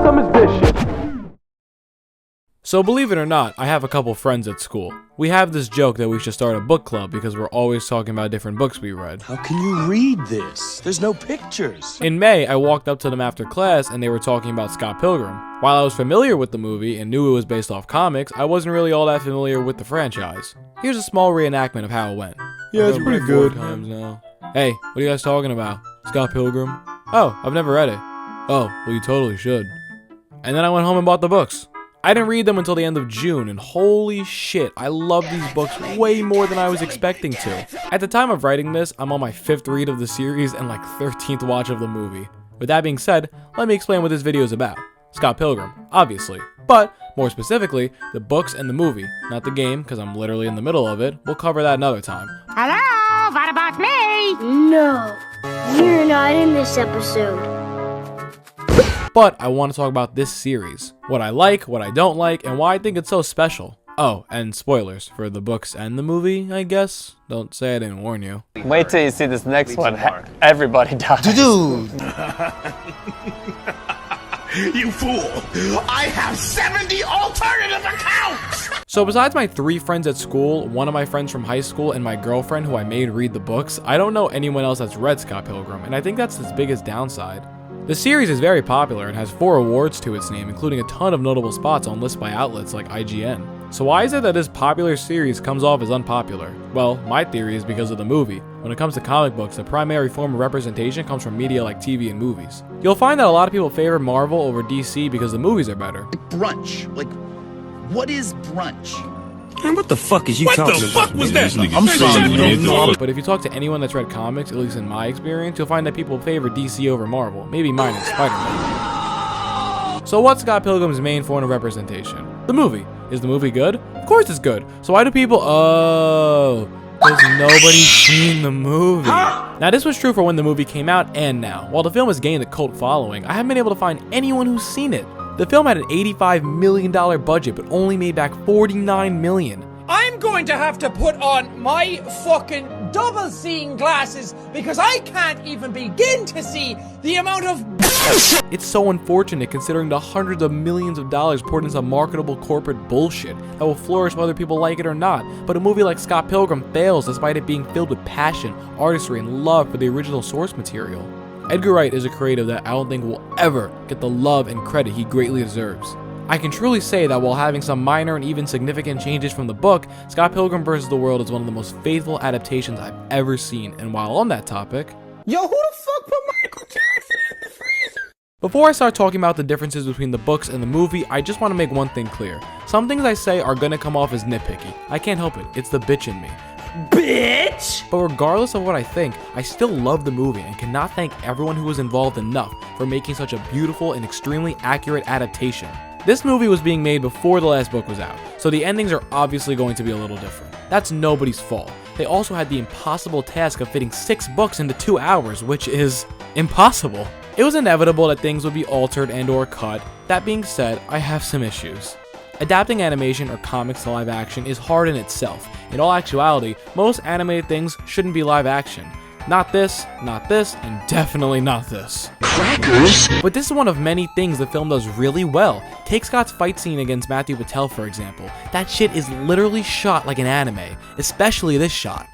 drewsome is vicious. So believe it or not, I have a couple friends at school. We have this joke that we should start a book club because we're always talking about different books we read. How can you read this? There's no pictures. In May, I walked up to them after class and they were talking about Scott Pilgrim. While I was familiar with the movie and knew it was based off comics, I wasn't really all that familiar with the franchise. Here's a small reenactment of how it went. Yeah, it's pretty good. Times now. Hey, what are you guys talking about? Scott Pilgrim? Oh, I've never read it. Oh, well you totally should. And then I went home and bought the books. I didn't read them until the end of June, and holy shit, I love these books way more than I was expecting to. At the time of writing this, I'm on my 5th read of the series and like 13th watch of the movie. With that being said, let me explain what this video is about. Scott Pilgrim, obviously, but more specifically, the books and the movie, not the game, because I'm literally in the middle of it. We'll cover that another time. Hello, what about me? No, you're not in this episode. But I want to talk about this series, what I like, what I don't like, and why I think it's so special. Oh, and spoilers for the books and the movie, I guess. Don't say I didn't warn you. Wait till you see this next one. Everybody dies. Dude! You fool! I have 70 alternative accounts! So besides my 3 friends at school, one of my friends from high school, and my girlfriend who I made read the books, I don't know anyone else that's read Scott Pilgrim, and I think that's its biggest downside. The series is very popular and has 4 awards to its name, including a ton of notable spots on lists by outlets like IGN. So why is it that this popular series comes off as unpopular? Well, my theory is because of the movie. When it comes to comic books, the primary form of representation comes from media like TV and movies. You'll find that a lot of people favor Marvel over DC because the movies are better. Brunch. Like, what is brunch? Man, what the fuck is you talking about? What the fuck was that? I'm sorry, But if you talk to anyone that's read comics, at least in my experience, you'll find that people favor DC over Marvel, maybe minus Spider-Man. So what's Scott Pilgrim's main form of representation? The movie. Is the movie good? Of course it's good. So why do people, because nobody's seen the movie. Now this was true for when the movie came out and now. While the film has gained a cult following, I haven't been able to find anyone who's seen it. The film had an $85 million budget, but only made back $49 million. I'm going to have to put on my fucking double-seeing glasses because I can't even begin to see the amount of It's so unfortunate considering the hundreds of millions of dollars poured into marketable corporate bullshit that will flourish whether people like it or not. But a movie like Scott Pilgrim fails despite it being filled with passion, artistry, and love for the original source material. Edgar Wright is a creative that I don't think will ever get the love and credit he greatly deserves. I can truly say that while having some minor and even significant changes from the book, Scott Pilgrim vs. the World is one of the most faithful adaptations I've ever seen, and while on that topic, Yo, who the fuck put Michael Jackson in the freezer? Before I start talking about the differences between the books and the movie, I just want to make one thing clear. Some things I say are gonna come off as nitpicky. I can't help it, it's the bitch in me. Bitch! But regardless of what I think, I still love the movie and cannot thank everyone who was involved enough for making such a beautiful and extremely accurate adaptation. This movie was being made before the last book was out, so the endings are obviously going to be a little different. That's nobody's fault. They also had the impossible task of fitting 6 books into 2 hours, which is impossible. It was inevitable that things would be altered and or cut. That being said, I have some issues. Adapting animation or comics to live action is hard in itself. In all actuality, most animated things shouldn't be live action. Not this, and definitely not this. Crackers? But this is one of many things the film does really well. Take Scott's fight scene against Matthew Patel for example. That shit is literally shot like an anime, especially this shot.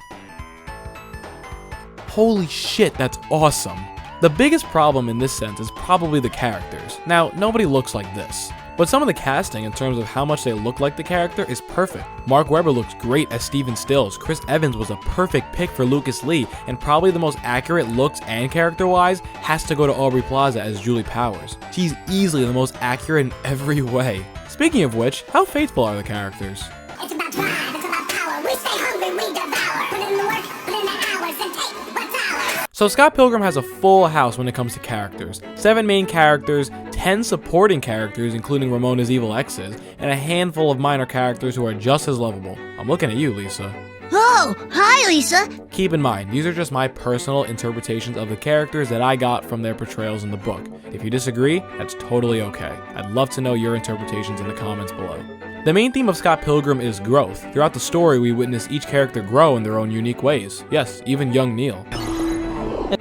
Holy shit, that's awesome. The biggest problem in this sense is probably the characters. Now, nobody looks like this. But some of the casting in terms of how much they look like the character is perfect. Mark Webber looks great as Steven Stills, Chris Evans was a perfect pick for Lucas Lee, and probably the most accurate looks and character-wise has to go to Aubrey Plaza as Julie Powers. She's easily the most accurate in every way. Speaking of which, how faithful are the characters? It's about drive, it's about power. We stay hungry, we devour. Put in the work, put in the hours, and take what's ours. So Scott Pilgrim has a full house when it comes to characters. 7 main characters, 10 supporting characters including Ramona's evil exes, and a handful of minor characters who are just as lovable. I'm looking at you, Lisa. Oh, hi, Lisa. Keep in mind, these are just my personal interpretations of the characters that I got from their portrayals in the book. If you disagree, that's totally okay. I'd love to know your interpretations in the comments below. The main theme of Scott Pilgrim is growth. Throughout the story, we witness each character grow in their own unique ways. Yes, even young Neil.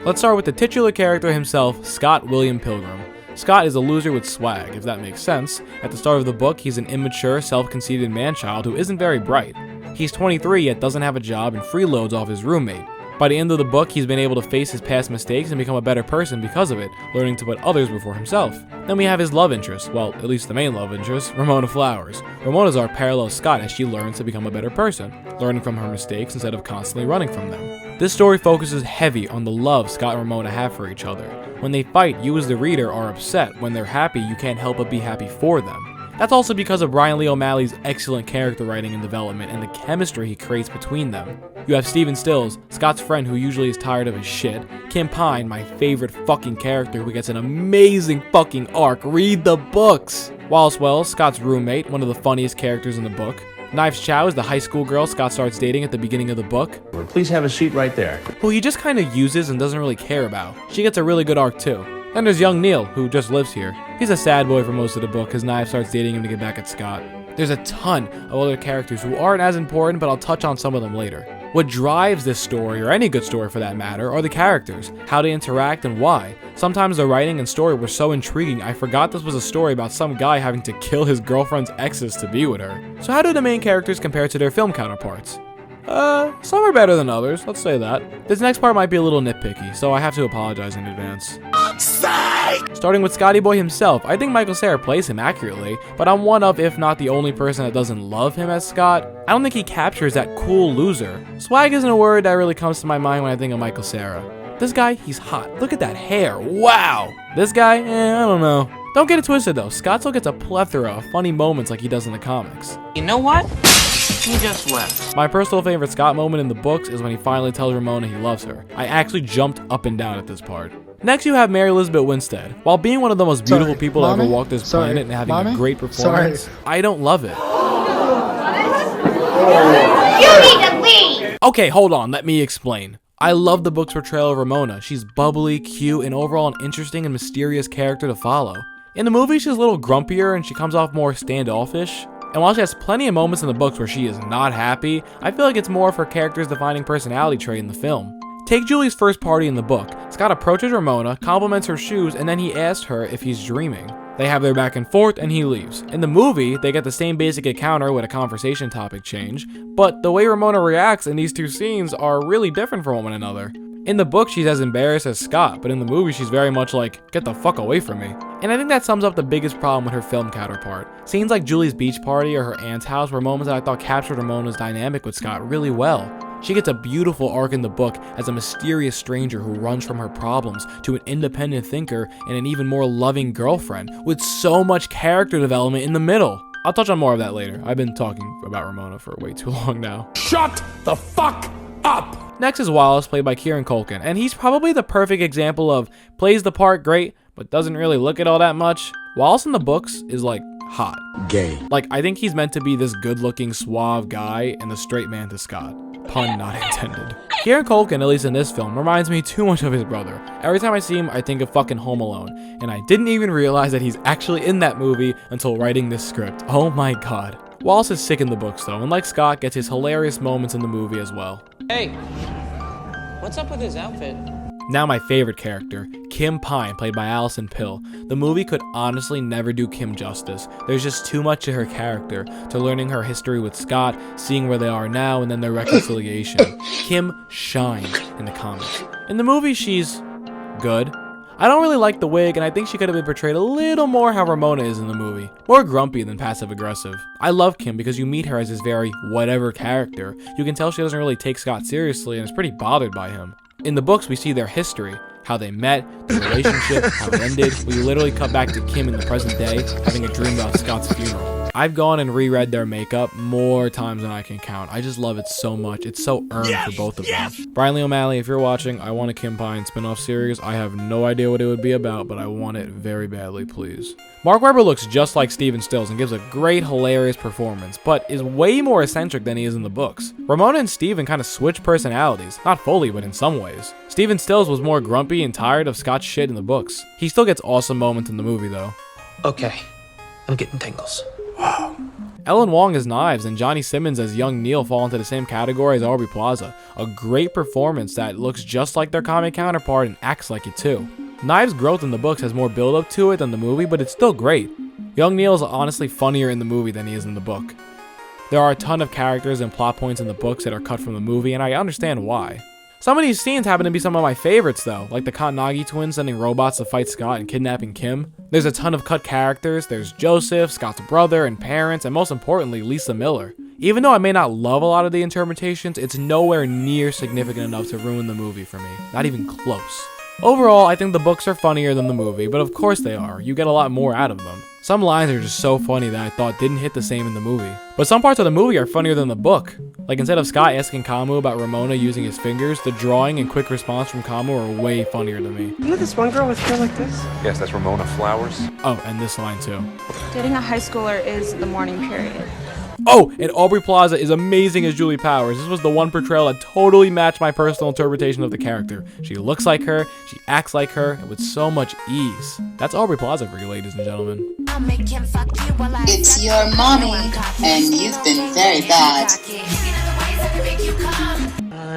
Let's start with the titular character himself, Scott William Pilgrim. Scott is a loser with swag, if that makes sense. At the start of the book, he's an immature, self-conceited man-child who isn't very bright. He's 23 yet doesn't have a job and freeloads off his roommate. By the end of the book, he's been able to face his past mistakes and become a better person because of it, learning to put others before himself. Then we have his love interest, well, at least the main love interest, Ramona Flowers. Ramona's our parallel Scott as she learns to become a better person, learning from her mistakes instead of constantly running from them. This story focuses heavy on the love Scott and Ramona have for each other. When they fight, you as the reader are upset. When they're happy, you can't help but be happy for them. That's also because of Bryan Lee O'Malley's excellent character writing and development and the chemistry he creates between them. You have Stephen Stills, Scott's friend who usually is tired of his shit. Kim Pine, my favorite fucking character who gets an amazing fucking arc. Read the books! Wallace Wells, Scott's roommate, one of the funniest characters in the book. Knives Chow is the high school girl Scott starts dating at the beginning of the book, Please have a seat right there. who he just kinda uses and doesn't really care about. She gets a really good arc too. Then there's young Neil, who just lives here. He's a sad boy for most of the book because Knives starts dating him to get back at Scott. There's a ton of other characters who aren't as important, but I'll touch on some of them later. What drives this story, or any good story for that matter, are the characters, how they interact and why. Sometimes the writing and story were so intriguing I forgot this was a story about some guy having to kill his girlfriend's exes to be with her. So how do the main characters compare to their film counterparts? Some are better than others, let's say that. This next part might be a little nitpicky, so I have to apologize in advance. Starting with Scotty Boy himself, I think Michael Cera plays him accurately, but I'm one of, if not the only person that doesn't love him as Scott. I don't think he captures that cool loser. Swag isn't a word that really comes to my mind when I think of Michael Cera. This guy, he's hot. Look at that hair, wow! This guy, I don't know. Don't get it twisted though, Scott still gets a plethora of funny moments like he does in the comics. You know what? He just left. My personal favorite Scott moment in the books is when he finally tells Ramona he loves her. I actually jumped up and down at this part. Next you have Mary Elizabeth Winstead. While being one of the most beautiful people to ever walk this planet and having a great performance, I don't love it. You need to leave! Okay, hold on, let me explain. I love the book's portrayal of Ramona. She's bubbly, cute, and overall an interesting and mysterious character to follow. In the movie, she's a little grumpier and she comes off more standoffish. And while she has plenty of moments in the books where she is not happy, I feel like it's more of her character's defining personality trait in the film. Take Julie's first party in the book. Scott approaches Ramona, compliments her shoes, and then he asks her if he's dreaming. They have their back and forth and he leaves. In the movie, they get the same basic encounter with a conversation topic change, but the way Ramona reacts in these two scenes are really different from one another. In the book, she's as embarrassed as Scott, but in the movie, she's very much like, get the fuck away from me. And I think that sums up the biggest problem with her film counterpart. Scenes like Julie's beach party or her aunt's house were moments that I thought captured Ramona's dynamic with Scott really well. She gets a beautiful arc in the book as a mysterious stranger who runs from her problems to an independent thinker and an even more loving girlfriend with so much character development in the middle. I'll touch on more of that later. I've been talking about Ramona for way too long now. Shut the fuck up! Next is Wallace, played by Kieran Culkin, and he's probably the perfect example of plays the part great, but doesn't really look it all that much. Wallace in the books is like hot. Gay. Like, I think he's meant to be this good-looking, suave guy and the straight man to Scott. Pun not intended. Kieran Culkin, at least in this film, reminds me too much of his brother. Every time I see him, I think of fucking Home Alone, and I didn't even realize that he's actually in that movie until writing this script. Oh my god. Wallace is sick in the books though, and like Scott, gets his hilarious moments in the movie as well. Hey, what's up with his outfit? Now my favorite character, Kim Pine, played by Allison Pill. The movie could honestly never do Kim justice. There's just too much to her character, to learning her history with Scott, seeing where they are now, and then their reconciliation. Kim shines in the comics. In the movie, she's good. I don't really like the wig, and I think she could have been portrayed a little more how Ramona is in the movie. More grumpy than passive-aggressive. I love Kim because you meet her as this very whatever character. You can tell she doesn't really take Scott seriously and is pretty bothered by him. In the books, we see their history, how they met, the relationship, how it ended. We literally cut back to Kim in the present day, having a dream about Scott's funeral. I've gone and reread their makeup more times than I can count. I just love it so much. It's so earned for both of them. Bryan Lee O'Malley, if you're watching, I want a Kim Pine spin-off series. I have no idea what it would be about, but I want it very badly, please. Mark Webber looks just like Stephen Stills and gives a great, hilarious performance, but is way more eccentric than he is in the books. Ramona and Stephen kind of switch personalities, not fully, but in some ways. Stephen Stills was more grumpy and tired of Scott's shit in the books. He still gets awesome moments in the movie, though. Okay, I'm getting tingles. Wow. Ellen Wong as Knives and Johnny Simmons as young Neil fall into the same category as Aubrey Plaza. A great performance that looks just like their comic counterpart and acts like it too. Knives' growth in the books has more build up to it than the movie, but it's still great. Young Neil is honestly funnier in the movie than he is in the book. There are a ton of characters and plot points in the books that are cut from the movie, and I understand why. Some of these scenes happen to be some of my favorites though, like the Katanagi twins sending robots to fight Scott and kidnapping Kim. There's a ton of cut characters. There's Joseph, Scott's brother and parents, and most importantly, Lisa Miller. Even though I may not love a lot of the interpretations, it's nowhere near significant enough to ruin the movie for me. Not even close. Overall, I think the books are funnier than the movie, but of course they are. You get a lot more out of them. Some lines are just so funny that I thought didn't hit the same in the movie. But some parts of the movie are funnier than the book. Like instead of Scott asking Kamu about Ramona using his fingers, the drawing and quick response from Kamu are way funnier to me. You know this one girl with hair like this? Yes, that's Ramona Flowers. Oh, and this line too. Dating a high schooler is the mourning period. Oh, and Aubrey Plaza is amazing as Julie Powers. This was the one portrayal that totally matched my personal interpretation of the character. She looks like her, she acts like her, and with so much ease. That's Aubrey Plaza for you, ladies and gentlemen. It's your mommy, and you've been very bad.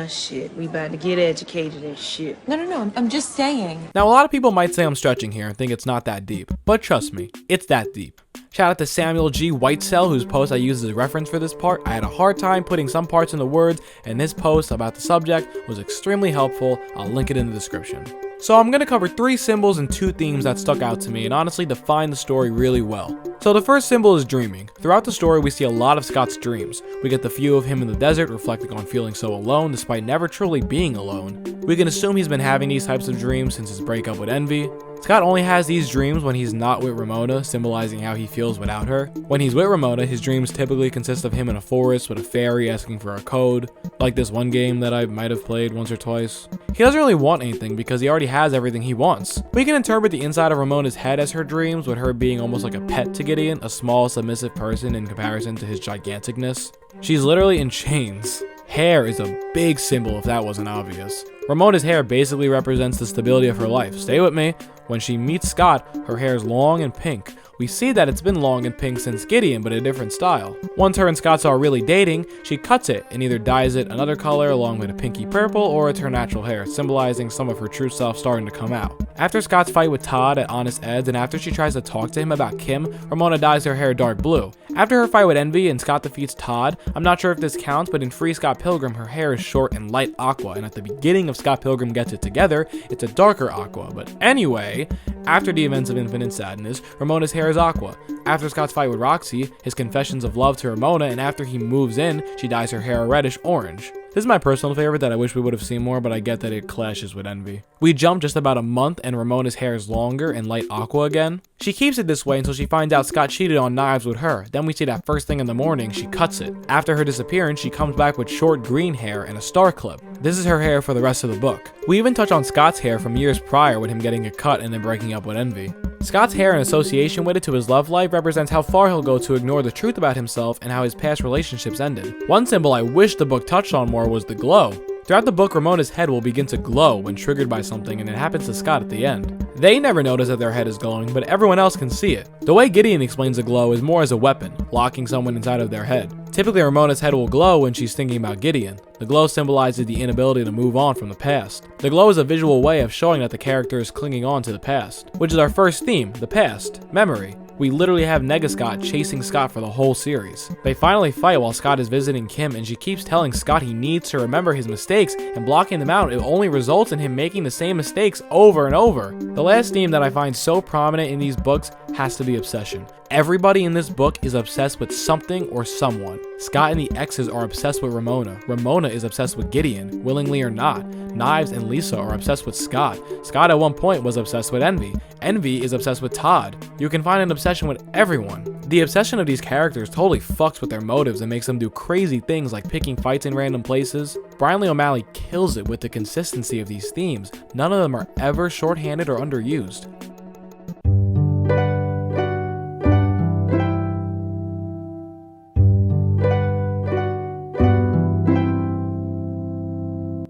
Shit, we about to get educated and shit. No, I'm just saying. Now, a lot of people might say I'm stretching here and think it's not that deep, but trust me, it's that deep. Shout out to Samuel G. Whitesell, whose post I used as a reference for this part. I had a hard time putting some parts into words, and this post about the subject was extremely helpful. I'll link it in the description. So I'm going to cover 3 symbols and 2 themes that stuck out to me and honestly define the story really well. So the first symbol is dreaming. Throughout the story, we see a lot of Scott's dreams. We get the view of him in the desert reflecting on feeling so alone despite never truly being alone. We can assume he's been having these types of dreams since his breakup with Envy. Scott only has these dreams when he's not with Ramona, symbolizing how he feels without her. When he's with Ramona, his dreams typically consist of him in a forest with a fairy asking for a code, like this one game that I might have played once or twice. He doesn't really want anything because he already has everything he wants. We can interpret the inside of Ramona's head as her dreams, with her being almost like a pet to Gideon, a small submissive person in comparison to his giganticness. She's literally in chains. Hair is a big symbol if that wasn't obvious. Ramona's hair basically represents the stability of her life. Stay with me. When she meets Scott, her hair is long and pink. We see that it's been long and pink since Gideon, but a different style. Once her and Scott are really dating, she cuts it and either dyes it another color along with a pinky purple, or it's her natural hair, symbolizing some of her true self starting to come out. After Scott's fight with Todd at Honest Ed's and after she tries to talk to him about Kim, Ramona dyes her hair dark blue. After her fight with Envy and Scott defeats Todd, I'm not sure if this counts, but in Free Scott Pilgrim, her hair is short and light aqua, and at the beginning of Scott Pilgrim Gets It Together, it's a darker aqua. But anyway, after the events of Infinite Sadness, Ramona's hair is aqua. After Scott's fight with Roxy, his confessions of love to Ramona, and after he moves in, she dyes her hair a reddish orange. This is my personal favorite that I wish we would have seen more, but I get that it clashes with Envy. We jump just about a month and Ramona's hair is longer and light aqua again. She keeps it this way until she finds out Scott cheated on Knives with her. Then we see that first thing in the morning, she cuts it. After her disappearance, she comes back with short green hair and a star clip. This is her hair for the rest of the book. We even touch on Scott's hair from years prior with him getting it cut and then breaking up with Envy. Scott's hair in association with it to his love life represents how far he'll go to ignore the truth about himself and how his past relationships ended. One symbol I wish the book touched on more was the glow. Throughout the book, Ramona's head will begin to glow when triggered by something, and it happens to Scott at the end. They never notice that their head is glowing, but everyone else can see it. The way Gideon explains the glow is more as a weapon, locking someone inside of their head. Typically, Ramona's head will glow when she's thinking about Gideon. The glow symbolizes the inability to move on from the past. The glow is a visual way of showing that the character is clinging on to the past, which is our first theme, the past, memory. We literally have Scott chasing Scott for the whole series. They finally fight while Scott is visiting Kim, and she keeps telling Scott he needs to remember his mistakes, and blocking them out, it only results in him making the same mistakes over and over. The last theme that I find so prominent in these books has to be obsession. Everybody in this book is obsessed with something or someone. Scott and the exes are obsessed with Ramona. Ramona is obsessed with Gideon, willingly or not. Knives and Lisa are obsessed with Scott. Scott at one point was obsessed with Envy. Envy is obsessed with Todd. You can find an obsession with everyone. The obsession of these characters totally fucks with their motives and makes them do crazy things like picking fights in random places. Bryan Lee O'Malley kills it with the consistency of these themes. None of them are ever shorthanded or underused.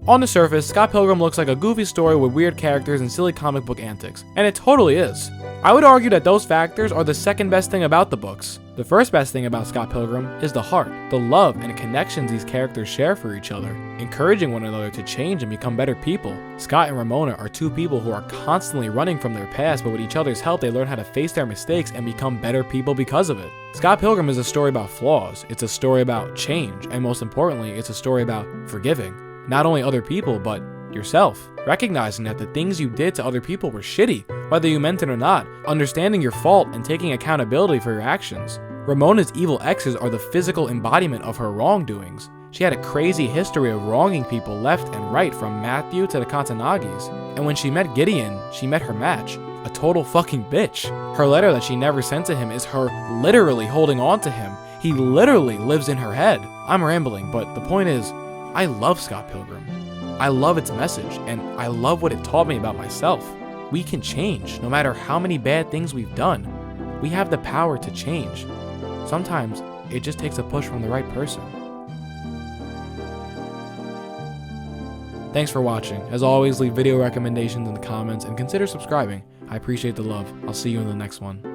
On the surface, Scott Pilgrim looks like a goofy story with weird characters and silly comic book antics, and it totally is. I would argue that those factors are the second best thing about the books. The first best thing about Scott Pilgrim is the heart, the love and connections these characters share for each other, encouraging one another to change and become better people. Scott and Ramona are two people who are constantly running from their past, but with each other's help they learn how to face their mistakes and become better people because of it. Scott Pilgrim is a story about flaws, it's a story about change, and most importantly, it's a story about forgiving. Not only other people, but yourself. Recognizing that the things you did to other people were shitty, whether you meant it or not, understanding your fault and taking accountability for your actions. Ramona's evil exes are the physical embodiment of her wrongdoings. She had a crazy history of wronging people left and right, from Matthew to the Katanagis. And when she met Gideon, she met her match. A total fucking bitch. Her letter that she never sent to him is her literally holding on to him. He literally lives in her head. I'm rambling, but the point is, I love Scott Pilgrim. I love its message, and I love what it taught me about myself. We can change, no matter how many bad things we've done. We have the power to change. Sometimes, it just takes a push from the right person. Thanks for watching. As always, leave video recommendations in the comments and consider subscribing. I appreciate the love. I'll see you in the next one.